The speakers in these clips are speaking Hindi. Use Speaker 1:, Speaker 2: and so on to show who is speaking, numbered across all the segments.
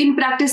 Speaker 1: in practice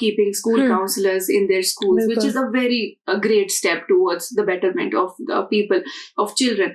Speaker 1: keeping school counselors in their schools, which is a very great step towards the betterment of the people, of children.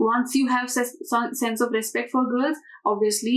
Speaker 1: Once you have sense of respect for girls, obviously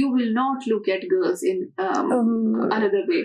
Speaker 1: You will not look at girls in another way.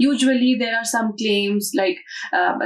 Speaker 1: Usually there are some claims like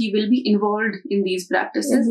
Speaker 1: he will be involved in these practices.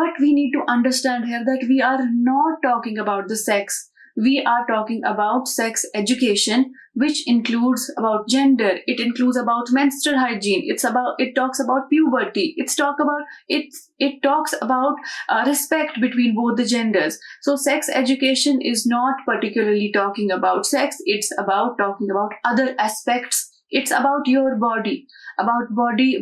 Speaker 1: But we need to understand here that we are not talking about the sex. We are talking about sex education, which includes about gender. It includes about menstrual hygiene. It talks about puberty. It talks about respect between both the genders. So sex education is not particularly talking about sex. It's about talking about other aspects. It's about your body, about body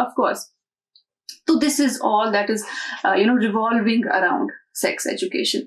Speaker 1: of course. So this is all that is revolving around sex education.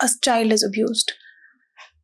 Speaker 2: a child is abused.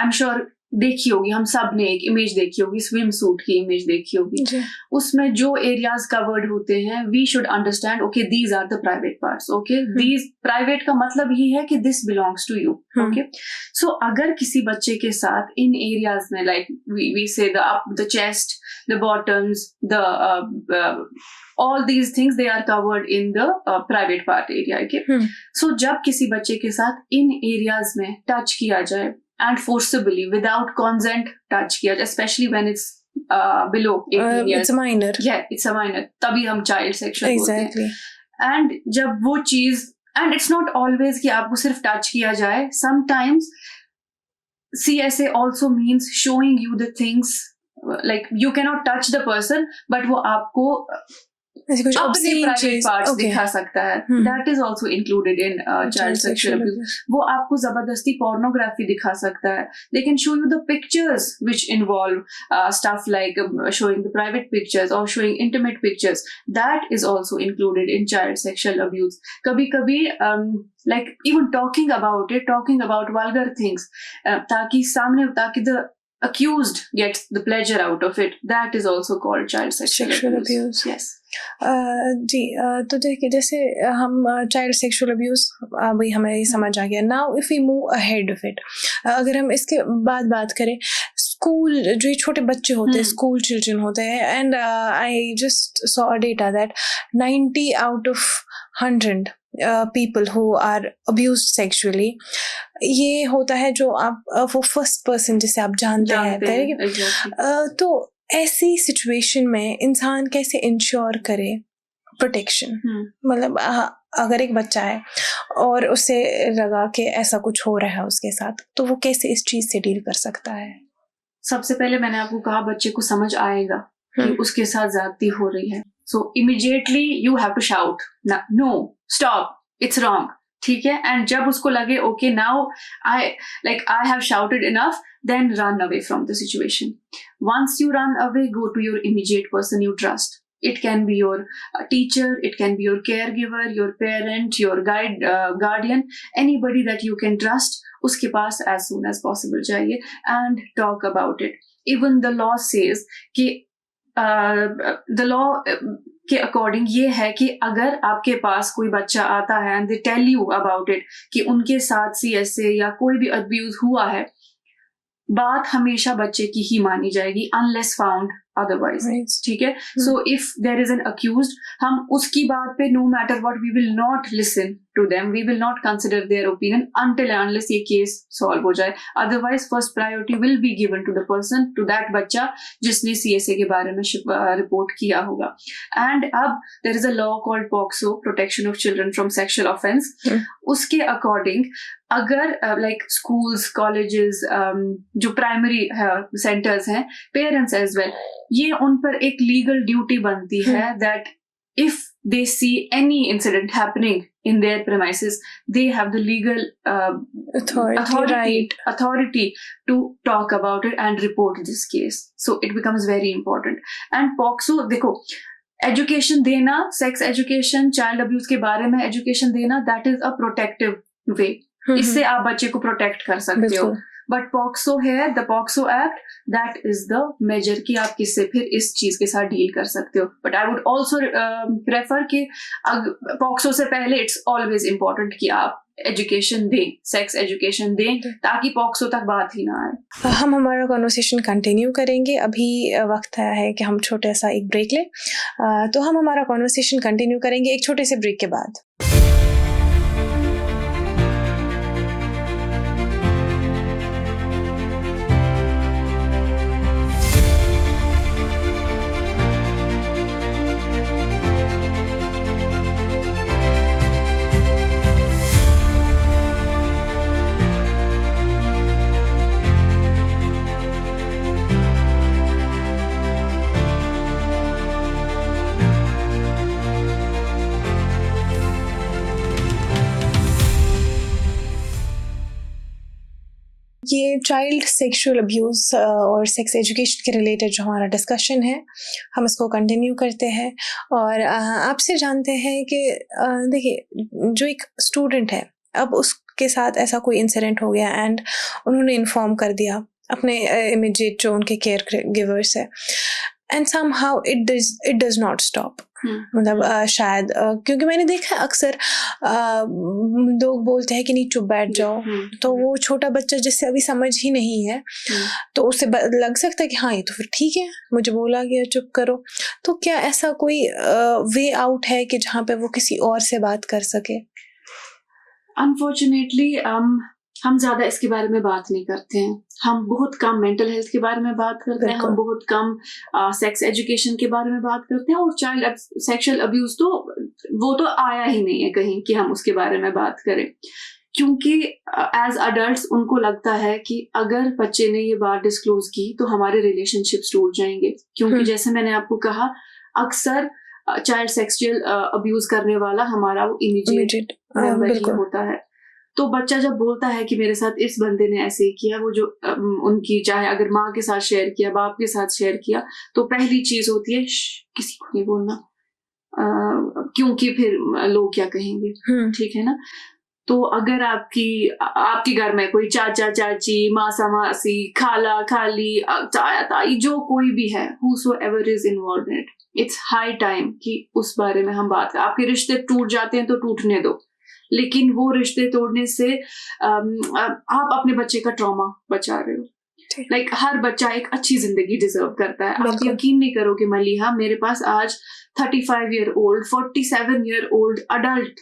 Speaker 1: I'm sure देखी होगी, हम सब ने एक इमेज देखी होगी, स्विम सूट की इमेज देखी होगी, उसमें जो एरियाज कवर्ड होते हैं, we should understand okay these are the private parts, okay these private का मतलब ही है कि this belongs to you, okay. So अगर किसी बच्चे के साथ इन एरियाज में like we say the up, the chest, the bottoms, the all these things they are covered in the private part area, okay. So जब किसी बच्चे के साथ इन areas में touch किया जाए and forcibly without consent touch किया जाए, especially when it's below 18 years,
Speaker 2: it's a minor,
Speaker 1: yeah it's a minor, तभी हम child sexual
Speaker 2: exactly.
Speaker 1: बोलते हैं. And जब वो चीज, and it's not always कि आपको सिर्फ touch किया जाए, sometimes CSA also means showing you the things, like you cannot touch the person but वो आपको अपने प्राइवेट पार्ट्स दिखा सकता है. That is also included in child sexual abuse. वो आपको जबरदस्ती पोर्नोग्राफी दिखा सकता है. They can show you the pictures which involve stuff like showing the private pictures और showing intimate pictures. That is also included in child sexual abuse. कभी कभी like even talking about vulgar things, ताकि the accused gets the pleasure out of it, that is also called child sexual abuse. Yes.
Speaker 2: जी, तो देखिए जैसे हम चाइल्ड सेक्सुअल अब्यूज़ वही हमें समझ आ गया. Now if we move ahead of it, अगर हम इसके बाद बात करें, स्कूल जो ये छोटे बच्चे होते हैं, स्कूल चिल्ड्रन होते हैं, and I just saw a data that 90 out of 100 people who are abused sexually, ये होता है जो आप वो फर्स्ट पर्सन जिसे आप जानते हैं. तो ऐसी सिचुएशन में इंसान कैसे इंश्योर करे प्रोटेक्शन? मतलब अगर एक बच्चा है और उसे लगा कि ऐसा कुछ हो रहा है उसके साथ, तो वो कैसे इस चीज से डील कर सकता है?
Speaker 1: सबसे पहले मैंने आपको कहा बच्चे को समझ आएगा कि उसके साथ ज्यादती हो रही है. So immediately you have to shout, no stop, it's wrong, ठीक है. एंड जब उसको लगे okay now I have shouted enough, then run away from the situation. Once you run away, go to your immediate person you trust. It can be your teacher, it can be your caregiver, your parent, your guardian, anybody that you can trust. Uske paas as soon as possible jaiye and talk about it. Even the law says कि the law के अकॉर्डिंग ये है कि अगर आपके पास कोई बच्चा आता है and they tell you about it कि उनके साथ CSA या कोई भी अब्यूज हुआ है, बात हमेशा बच्चे की ही मानी जाएगी unless found otherwise, ठीक है. So if there is an accused, हम उसकी बात पे no matter what we will not listen to them, we will not consider their opinion until and unless ये case solve हो जाए. Otherwise first priority will be given to the person, to that बच्चा जिसने CSA के बारे में रिपोर्ट किया होगा. And अब there is a law called POCSO, Protection of Children from Sexual Offense. उसके अकॉर्डिंग अगर लाइक स्कूल्स, कॉलेजेस, जो प्राइमरी सेंटर्स हैं, पेरेंट्स एज वेल, ये उन पर एक लीगल ड्यूटी बनती है that if they see any incident happening in their premises, they have the legal authority to talk about it and report this case. So it becomes very important. And POCSO, देखो, एजुकेशन देना, सेक्स एजुकेशन, चाइल्ड अब्यूज के बारे में एजुकेशन देना, that is a protective way. इससे आप बच्चे को प्रोटेक्ट कर सकते हो. बट पॉक्सो है, the POCSO act, that is the major कि आप किससे फिर इस चीज के साथ डील कर सकते हो. But I would also prefer कि पॉक्सो से पहले इट्स ऑलवेज इम्पोर्टेंट कि आप एजुकेशन दें, सेक्स एजुकेशन दें, ताकि पॉक्सो तक बात ही ना आए.
Speaker 2: हम हमारा कॉन्वर्सेशन कंटिन्यू करेंगे. अभी वक्त है कि हम छोटा सा एक ब्रेक लें. तो हम हमारा कॉन्वर्सेशन कंटिन्यू करेंगे एक छोटे से ब्रेक के बाद. ये चाइल्ड सेक्सुअल अब्यूज़ और सेक्स एजुकेशन के रिलेटेड जो हमारा डिस्कशन है, हम इसको कंटिन्यू करते हैं और आपसे जानते हैं कि देखिए, जो एक स्टूडेंट है, अब उसके साथ ऐसा कोई इंसिडेंट हो गया एंड उन्होंने इन्फॉर्म कर दिया अपने इमीडिएट जो उनके केयर गिवर्स है, and somehow it does not stop. मतलब शायद क्योंकि मैंने देखा है अक्सर लोग बोलते हैं कि नहीं चुप बैठ जाओ, तो वो छोटा बच्चा जिससे अभी समझ ही नहीं है तो उससे लग सकता है कि हाँ ये तो फिर ठीक है, मुझे बोला गया चुप करो. तो क्या ऐसा कोई वे आउट है कि जहाँ पे वो किसी और से बात कर सके?
Speaker 1: अनफॉर्चुनेटली हम ज्यादा इसके बारे में बात नहीं करते हैं. हम बहुत कम मेंटल हेल्थ के बारे में बात करते हैं, हम बहुत कम सेक्स एजुकेशन के बारे में बात करते हैं, और चाइल्ड सेक्सुअल अब्यूज तो वो तो आया ही नहीं है कहीं कि हम उसके बारे में बात करें. क्योंकि एज अडल्ट्स उनको लगता है कि अगर बच्चे ने ये बात डिस्क्लोज की तो हमारे रिलेशनशिप्स टूट जाएंगे. क्योंकि जैसे मैंने आपको कहा, अक्सर चाइल्ड सेक्सुअल अब्यूज करने वाला हमारा वो इमीडिएट मेंबर ही होता है. तो बच्चा जब बोलता है कि मेरे साथ इस बंदे ने ऐसे ही किया, वो जो उनकी चाहे अगर माँ के साथ शेयर किया, बाप के साथ शेयर किया, तो पहली चीज होती है किसी को नहीं बोलना, क्योंकि फिर लोग क्या कहेंगे. ठीक है ना. तो अगर आपके घर में कोई चाचा चाची, मासा मासी, खाला खाली, ताया ताई, जो कोई भी है, whosoever is involved in it, it's high time कि उस बारे में हम बात करें. आपके रिश्ते टूट जाते हैं तो टूटने दो, लेकिन वो रिश्ते तोड़ने से आप अपने बच्चे का ट्रॉमा बचा रहे हो. लाइक हर बच्चा एक अच्छी जिंदगी डिजर्व करता है. आप यकीन नहीं करोगे मलिहा, मेरे पास आज 35 year old 47 year old adult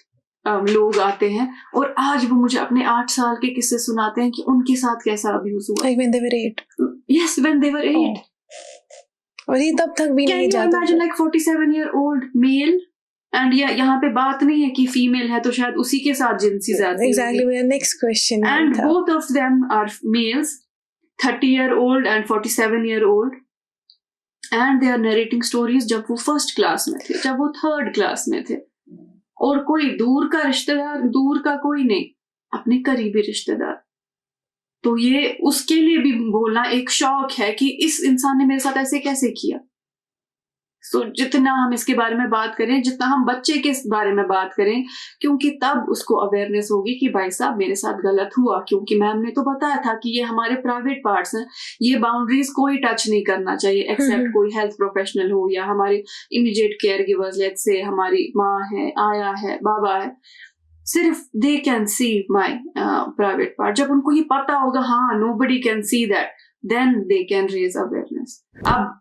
Speaker 1: लोग आते हैं और आज वो मुझे अपने 8 साल के किस्से सुनाते हैं कि उनके साथ कैसा अब्यूज हुआ.
Speaker 2: Like when they were 8.
Speaker 1: Yes, when they were 8.
Speaker 2: और ये तब तक भी नहीं जाता.
Speaker 1: Can you imagine like 47 year old male? And यहाँ पे बात नहीं है कि फीमेल है तो शायद उसी के साथ जिनसी ज़्यादती.
Speaker 2: Exactly, my next question.
Speaker 1: And both of them are males, 30-year-old and 47-year-old, and they are narrating stories जब वो फर्स्ट क्लास में थे, जब वो थर्ड क्लास में थे, और कोई दूर का रिश्तेदार, दूर का कोई नहीं, अपने करीबी रिश्तेदार. तो ये उसके लिए भी बोलना एक शौक है कि इस इंसान ने मेरे साथ ऐसे कैसे किया. तो जितना हम इसके बारे में बात करें, जितना हम बच्चे के बारे में बात करें, क्योंकि तब उसको अवेयरनेस होगी कि भाई साहब मेरे साथ गलत हुआ, क्योंकि मैम ने तो बताया था कि ये हमारे प्राइवेट पार्ट्स हैं, ये बाउंड्रीज कोई टच नहीं करना चाहिए एक्सेप्ट कोई हेल्थ प्रोफेशनल हो या हमारे immediate care givers, let's say हमारी माँ है, आया है, बाबा है. सिर्फ they can see my private part. जब उनको ये पता होगा हाँ nobody can see that, then they can raise awareness. अब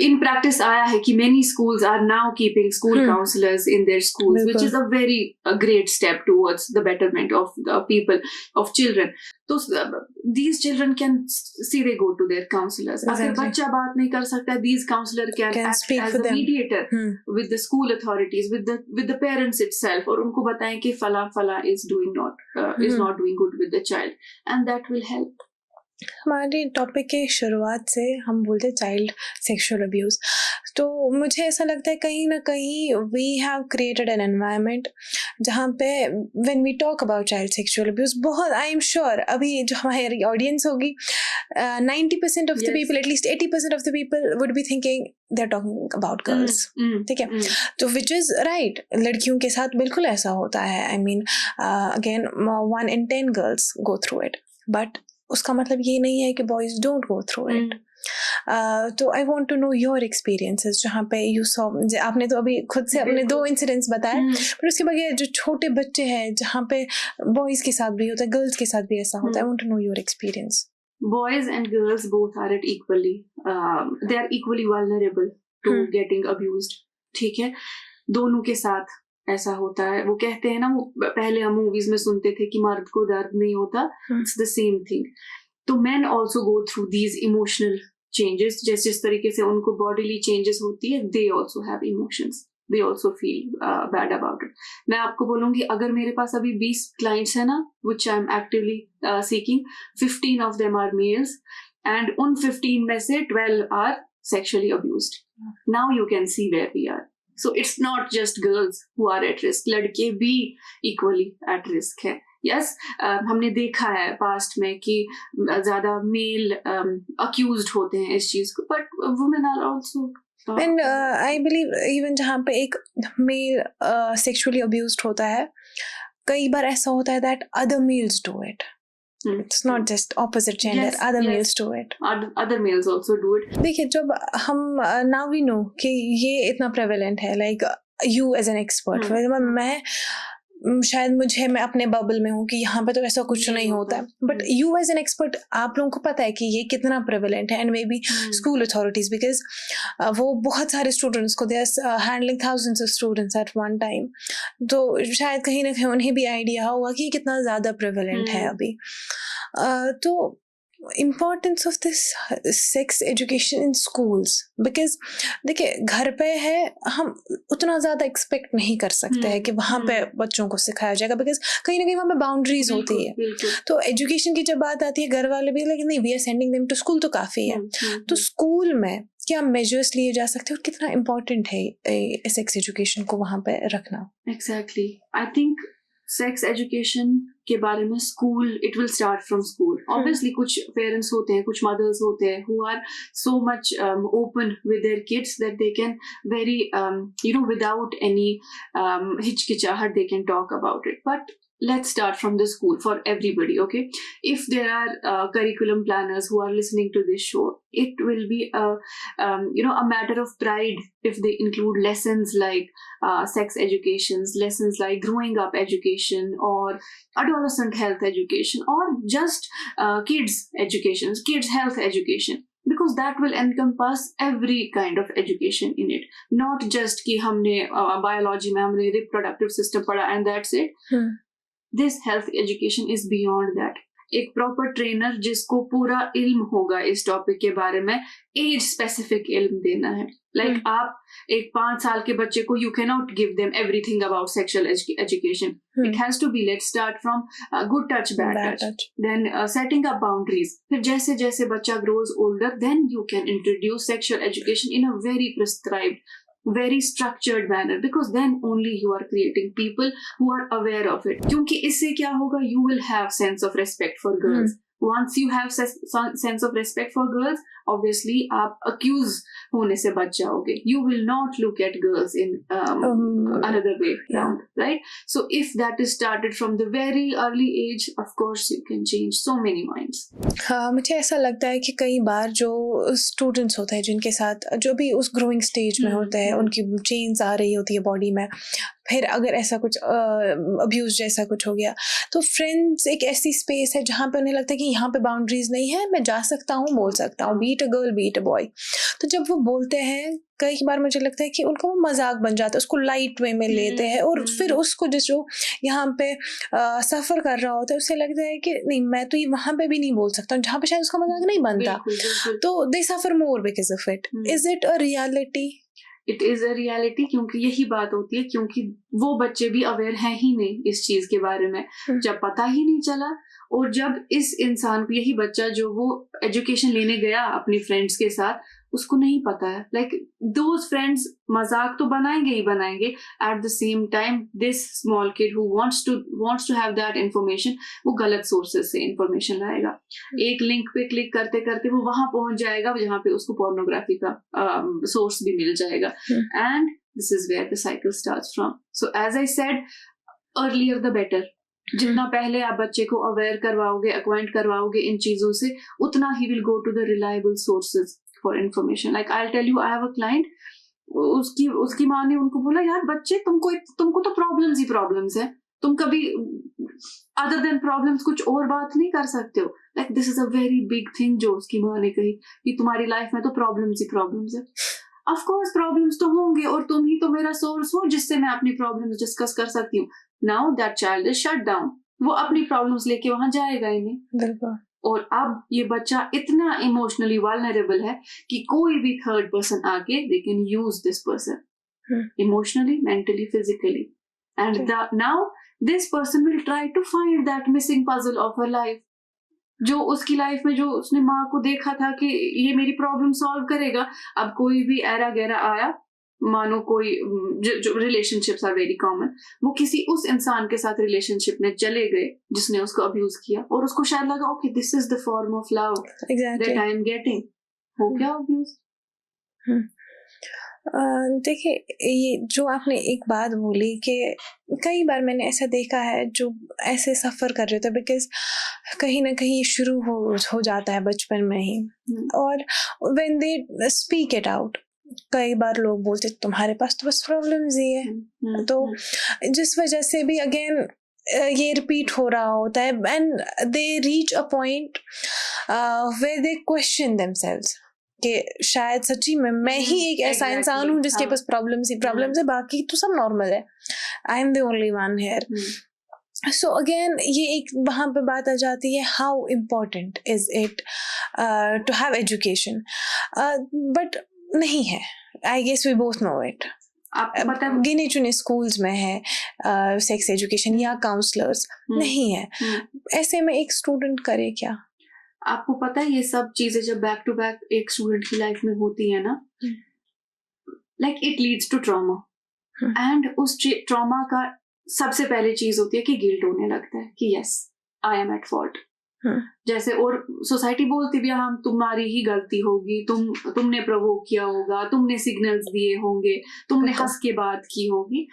Speaker 1: in practice आया है कि many schools are now keeping school counselors in their schools, which is a very great step towards the betterment of the people, of children. So these children can see they go to their counselors. अगर बच्चा बात नहीं कर सकता, these counselor can act as a mediator with the school authorities, with the parents itself, और उनको बताएं कि फला is not doing good with the child, and that will help.
Speaker 2: हमारे टॉपिक के शुरुआत से हम बोलते चाइल्ड सेक्सुअल अब्यूज़, तो मुझे ऐसा लगता है कहीं ना कहीं we have created an environment जहाँ पे when we talk about child sexual abuse, बहुत आई एम श्योर अभी जो हमारी ऑडियंस होगी 90% of the people, at least 80% of the people would be thinking they are talking about girls. ठीक है, तो विच इज़ राइट, लड़कियों के साथ बिल्कुल ऐसा होता है. I mean again 1 in 10 girls go through it, but उसका मतलब ये नहीं है कि boys don't go through it. तो I want to know your experiences जहाँ पे यू सॉ, आपने तो अभी खुद से अपने 2 इंसिडेंट्स बताए, पर उसके बगैर जो छोटे बच्चे हैं जहाँ पे बॉयज के साथ भी होता है, गर्ल्स के साथ भी ऐसा होता है. I want to know your experience.
Speaker 1: Boys and girls both are they are equally vulnerable to getting abused. ठीक है, दोनों के साथ ऐसा होता है. वो कहते हैं ना, वो पहले हम मूवीज में सुनते थे कि मर्द को दर्द नहीं होता, इट्स द सेम थिंग. तो men also go through these emotional changes. जिस तरीके से उनको bodily changes होती है, they also have emotions, they also feel bad about it. मैं आपको बोलूँगी, अगर मेरे पास अभी 20 clients है ना, which I am actively seeking, 15 of them are males, and उन 15 में से 12 are sexually abused. Now you can see where we are. So it's not just girls who are at risk, लड़के भी equally at risk है. Yes, हमने देखा है पास्ट में कि ज़्यादा मेल accused होते हैं इस चीज़ को, but women are also.
Speaker 2: And I believe even जहाँ पे एक मेल sexually abused होता है, कई बार ऐसा होता है that other males do it. It's not just opposite gender,
Speaker 1: Yes,
Speaker 2: other
Speaker 1: yes.
Speaker 2: males do it.
Speaker 1: Other males also do it.
Speaker 2: देखिए जब हम now we know कि ये इतना prevalent है, like you as an expert, मैं शायद मैं अपने बबल में हूँ कि यहाँ पे तो ऐसा कुछ नहीं होता है, but you as an expert आप लोगों को पता है कि ये कितना प्रेवलेंट है, and maybe school authorities, because वो बहुत सारे स्टूडेंट्स को they are handling thousands of students at one time, तो शायद कहीं ना कहीं उन्हें भी आइडिया होगा कि ये कितना ज़्यादा प्रेवलेंट है अभी. तो importance of this sex education in schools, because देखिए घर पे है हम उतना ज़्यादा एक्सपेक्ट नहीं कर सकते हैं कि वहाँ पे बच्चों को सिखाया जाएगा, बिकॉज कहीं ना कहीं वहाँ पे बाउंड्रीज होती है. तो एजुकेशन की जब बात आती है घर वाले भी लेकिन नहीं, we are sending them to school तो काफ़ी है. तो स्कूल में क्या मेजर्स लिए जा सकते हैं और कितना इम्पोर्टेंट है सेक्स एजुकेशन को वहाँ पे रखना?
Speaker 1: Exactly, I think sex education के बारे में school, it will start from school. Obviously कुछ पेरेंट्स होते हैं, कुछ मदर्स होते हैं who are so much open with their kids that they can very without any हिचकिचाहट they can talk about it. But let's start from the school for everybody, okay? If there are curriculum planners who are listening to this show, it will be a matter of pride if they include lessons like sex educations, lessons like growing up education, or adolescent health education, or just kids education, kids health education, because that will encompass every kind of education in it, not just कि हमने biology में हमने reproductive system पढ़ा and that's it. This health education is beyond that. एक प्रॉपर ट्रेनर जिसको पूरा इल्म होगा इस टॉपिक के बारे में, एज स्पेसिफिक इल्म देना है. लाइक आप एक 5 साल के बच्चे को you cannot give them everything about sexual education. It has to be, let's start from good touch, bad touch, then setting up boundaries. फिर जैसे जैसे बच्चा grows older, then you can introduce sexual education in a very prescribed, very structured manner, because then only you are creating people who are aware of it. क्योंकि इससे क्या होगा, you will have sense of respect for girls. Once you have sense of respect for girls, obviously आप accuse होने से बच जाओगे. You will not look at girls in another way round, right? So if that is started from the very early age, of course you can change so many minds.
Speaker 2: हाँ, मुझे ऐसा लगता है कि कई बार जो स्टूडेंट्स होते हैं जिनके साथ जो भी उस ग्रोइंग स्टेज में होते हैं, उनकी चेंज आ रही होती है बॉडी में, फिर अगर ऐसा कुछ अब्यूज जैसा कुछ हो गया, तो फ्रेंड्स एक ऐसी स्पेस है जहाँ पे उन्हें लगता है कि यहाँ पे बाउंड्रीज नहीं है, मैं जा सकता हूँ, बोल सकता हूँ, beat a girl beat a boy. तो जब वो बोलते हैं कई बार मुझे लगता है कि उनका वो मजाक बन जाता है, उसको लाइट वे में लेते हैं, और फिर उसको जो यहाँ पे सफ़र कर रहा होता है उसे लगता है कि नहीं मैं तो ये वहाँ पे भी नहीं बोल सकता हूँ जहाँ पे शायद उसका मजाक नहीं बनता. तो they suffer more because of it. Is it a reality?
Speaker 1: It is a reality, क्योंकि यही बात होती है, क्योंकि वो बच्चे भी अवेयर हैं ही नहीं इस चीज के बारे में. जब पता ही नहीं चला, और जब इस इंसान को, यही बच्चा जो वो एजुकेशन लेने गया अपनी फ्रेंड्स के साथ, उसको नहीं पता है, लाइक दोज फ्रेंड्स मजाक तो बनाएंगे ही बनाएंगे, at the same time this small kid who wants to have that information, वो गलत सोर्सेज से इंफॉर्मेशन लाएगा. एक लिंक पे क्लिक करते करते वो वहां पहुंच जाएगा जहां पे उसको पोर्नोग्राफी का सोर्स भी मिल जाएगा. And this is where the cycle starts from. So as I said earlier the better. जितना पहले आप बच्चे को अवेयर करवाओगे, अक्वाइंट करवाओगे इन चीजों से, उतना ही will go to the reliable sources for information. Like I tell you, I have a client, उसकी माँ ने उनको बोला, यार बच्चे तुमको तो प्रॉब्लम्स ही प्रॉब्लम्स है, तुम कभी अदर देन प्रॉब्लम्स कुछ और बात नहीं कर सकते हो. Like this is a very big thing जो उसकी माँ ने कही कि तुम्हारी लाइफ में तो प्रॉब्लम्स ही प्रॉब्लम्स है. ऑफ कोर्स प्रॉब्लम्स तो होंगे, और तुम ही तो मेरा सोर्स हो जिससे मैं अपनी प्रॉब्लम्स डिस्कस कर सकती हूँ. Now that child is shut down. वो अपनी प्रॉब्लम्स लेके वहां जाएगा ही नहीं.
Speaker 2: बिल्कुल.
Speaker 1: और अब ये बच्चा इतना इमोशनली वल्नरेबल है कि कोई भी थर्ड पर्सन आके they can use this person emotionally, mentally, physically, and now this person will try to find that missing puzzle of her life, जो उसकी लाइफ में जो उसने माँ को देखा था कि ये मेरी प्रॉब्लम सॉल्व करेगा. अब कोई भी एरा गैरा आया, मानो कोई जो रिलेशनशिप्स आर वेरी कॉमन, वो किसी उस इंसान के साथ रिलेशनशिप में चले गए जिसने उसको अब्यूज किया, और उसको शायद लगा okay this is the form of love that I am getting. हो गया अब्यूज.
Speaker 2: देखिए, ये जो आपने एक बात बोली कि कई बार मैंने ऐसा देखा है जो ऐसे सफ़र कर रहे थे, बिकॉज़ कहीं न कहीं शुरू हो जाता है बचपन में ही, और when they speak it out, कई बार लोग बोलते तुम्हारे पास तो बस प्रॉब्लम्स ही है, तो जिस वजह से भी अगेन ये रिपीट हो रहा होता है, and they reach a point where they question themselves कि शायद सच्ची में मैं ही एक ऐसा इंसान हूँ जिसके पास प्रॉब्लम्स है, बाकी तो सब नॉर्मल है, I am the only one here. So again ये एक वहाँ पे बात आ जाती है, how important is it to have education, but नहीं है. I guess we both know it. गिने चुने स्कूल्स में है सेक्स एजुकेशन या काउंसलर्स नहीं है. ऐसे में एक स्टूडेंट करे क्या?
Speaker 1: आपको पता है ये सब चीजें जब बैक टू बैक एक स्टूडेंट की लाइफ में होती है ना, like it leads to trauma, and उस ट्रॉमा का सबसे पहले चीज होती है कि गिल्ट होने लगता है कि yes I am at fault. जैसे और सोसाइटी बोलती भी हम तुम्हारी ही गलती होगी, तुमने प्रोवोक किया होगा, तुमने सिग्नल्स दिए होंगे, तुमने हंस के बात की होगी,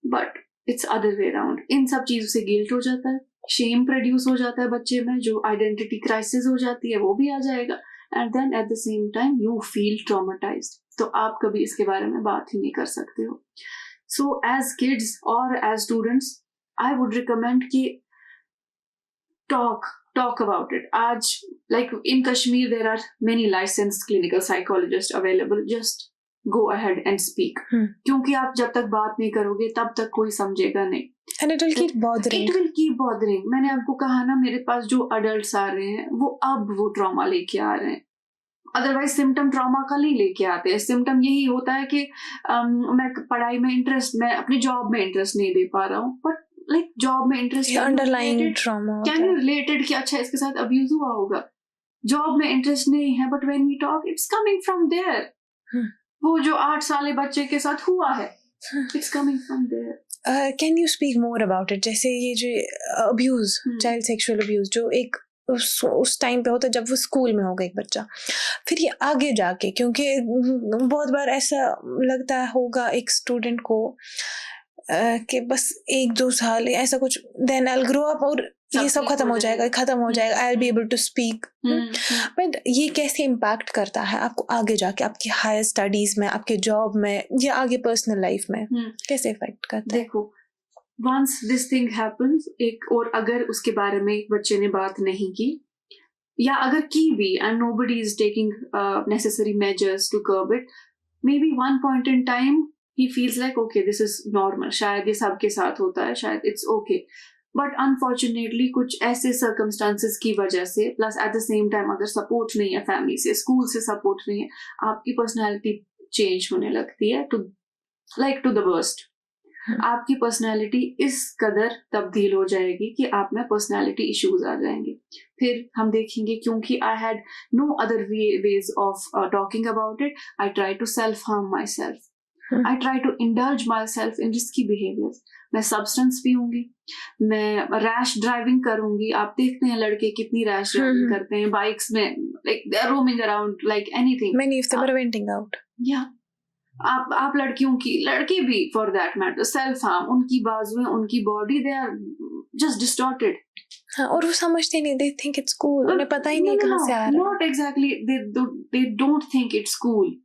Speaker 1: but it's other way around. इन सब चीजों से गिल्ट हो जाता है, शेम प्रोड्यूस हो जाता है बच्चे में, जो आइडेंटिटी क्राइसिस हो जाती है वो भी आ जाएगा, and then at the same time you feel traumatized. तो आप कभी इसके बारे में बात ही नहीं कर सकते हो. सो एज किड्स और as students I would recommend कि talk about it. Aaj, like in Kashmir there are many licensed clinical psychologists available. Just go ahead and speak. क्योंकि आप जब तक बात नहीं करोगे तब तक कोई समझेगा नहीं.
Speaker 2: And it will keep bothering.
Speaker 1: It will keep bothering. मैंने आपको कहा ना, मेरे पास जो अडल्ट्स आ रहे हैं वो अब वो ट्रॉमा लेके आ रहे हैं. अदरवाइज सिम्टम ट्रॉमा का नहीं लेके आते हैं. सिम्टम यही होता है कि मैं पढ़ाई में मैं अपनी जॉब में इंटरेस्ट नहीं दे पा रहा हूँ, बट लाइक जॉब में interest,
Speaker 2: underlying trauma,
Speaker 1: can you related कि अच्छा इसके साथ अब्यूज हुआ होगा. जॉब में इंटरेस्ट नहीं है, but when we talk it's coming from there. वो जो 8 साल बच्चे के साथ हुआ है, it's coming from there.
Speaker 2: Can you speak more about it? जैसे ये जो अब्यूज, चाइल्ड सेक्सुअल अब्यूज जो एक उस टाइम पे होता है जब वो स्कूल में होगा एक बच्चा, फिर ये आगे जाके, क्योंकि बहुत बार ऐसा लगता होगा एक स्टूडेंट को कि बस 1-2 साल ऐसा कुछ, then I will grow up और ये सब खत्म हो जाएगा, I will be able to speak. But ये कैसे इम्पैक्ट करता है आपको आगे जाके, आपकी हायर स्टडीज में, आपके जॉब में, या आगे पर्सनल लाइफ में कैसे इफेक्ट करता है?
Speaker 1: देखो, वंस दिस थिंग हैपेंस, एक और अगर उसके बारे में एक बच्चे ने बात नहीं की, या अगर की भी and nobody is taking necessary measures to curb it, maybe one point in time he feels like okay this is normal, शायद ये सबके साथ होता है, शायद it's okay. But unfortunately कुछ ऐसे circumstances की वजह से, plus at the same time अगर support नहीं है family से, school से support नहीं है, आपकी personality change होने लगती है to the worst. आपकी personality इस कदर तब्दील हो जाएगी कि आप में personality issues आ जाएंगे. फिर हम देखेंगे, क्योंकि I had no other ways of talking about it, I tried to self-harm myself. I try to indulge myself in risky behaviors. मैं सब्सटेंस पीऊंगी, मैं रैश ड्राइविंग करूंगी. आप देखते हैं लड़के कितनी रैश ड्राइविंग करते हैं बाइक्स में, like they are roaming around like anything.
Speaker 2: Many of them are renting out.
Speaker 1: Yeah. आप लड़के भी for that matter, self harm, उनकी बाजुएं, उनकी body, they are just distorted.
Speaker 2: हाँ, और वो समझते नहीं, they think it's cool. उन्हें पता ही नहीं कहाँ से आ रहा है.
Speaker 1: Not exactly. They don't think it's cool.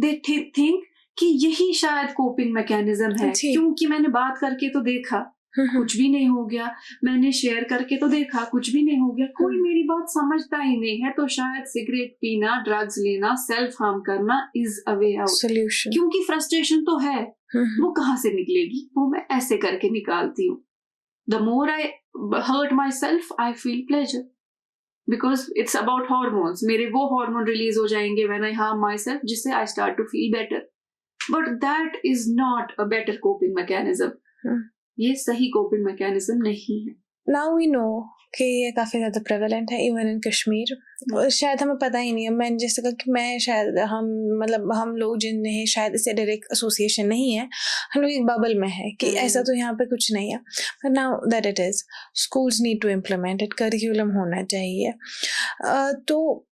Speaker 1: They think कि यही शायद कोपिंग मैकेनिज्म है, क्योंकि मैंने बात करके तो देखा कुछ भी नहीं हो गया, मैंने शेयर करके तो देखा कुछ भी नहीं हो गया, कोई मेरी बात समझता ही नहीं है, तो शायद सिगरेट पीना, ड्रग्स लेना, सेल्फ हार्म करना is a way out.
Speaker 2: Solution.
Speaker 1: क्योंकि फ्रस्ट्रेशन तो है, वो कहाँ से निकलेगी, वो मैं ऐसे करके निकालती हूँ. The more I hurt myself I feel pleasure, because it's about hormones. मेरे वो हार्मोन रिलीज हो जाएंगे when I harm myself, जिससे I start to feel better. But that is not a better coping mechanism. ये सही coping mechanism नहीं है.
Speaker 2: Now we know कि ये काफ़ी ज़्यादा prevalent है even in कश्मीर. शायद हमें पता ही नहीं है. मैंने जैसे कहा कि मैं शायद हम लोग जिन्हें शायद इससे डायरेक्ट एसोसिएशन नहीं है, हम लोग एक बबल में है कि ऐसा तो यहाँ पे कुछ नहीं है. But now that it is, schools need to implement it, curriculum होना चाहिए. तो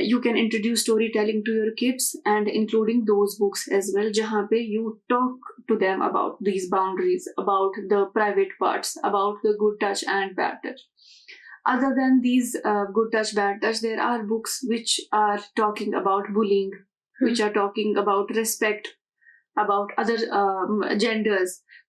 Speaker 1: you can introduce storytelling to your kids and including those books as well, jahan pe you talk to them about these boundaries, about the private parts, about the good touch and bad touch. Other than these good touch bad touch, there are books which are talking about bullying, which are talking about respect, about other genders.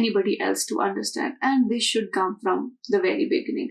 Speaker 1: anybody else to understand, and this should come from the very beginning.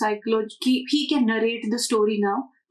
Speaker 1: psychology he can narrate the story now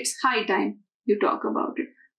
Speaker 1: it's high time you talk about it.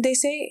Speaker 2: They say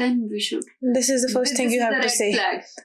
Speaker 1: then we should.
Speaker 2: This is the first thing you have to say.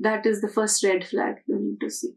Speaker 1: That is the first red flag you need to see.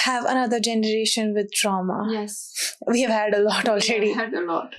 Speaker 2: have another generation with trauma.
Speaker 1: Yes.
Speaker 2: We have had a lot already.
Speaker 1: We have had a lot.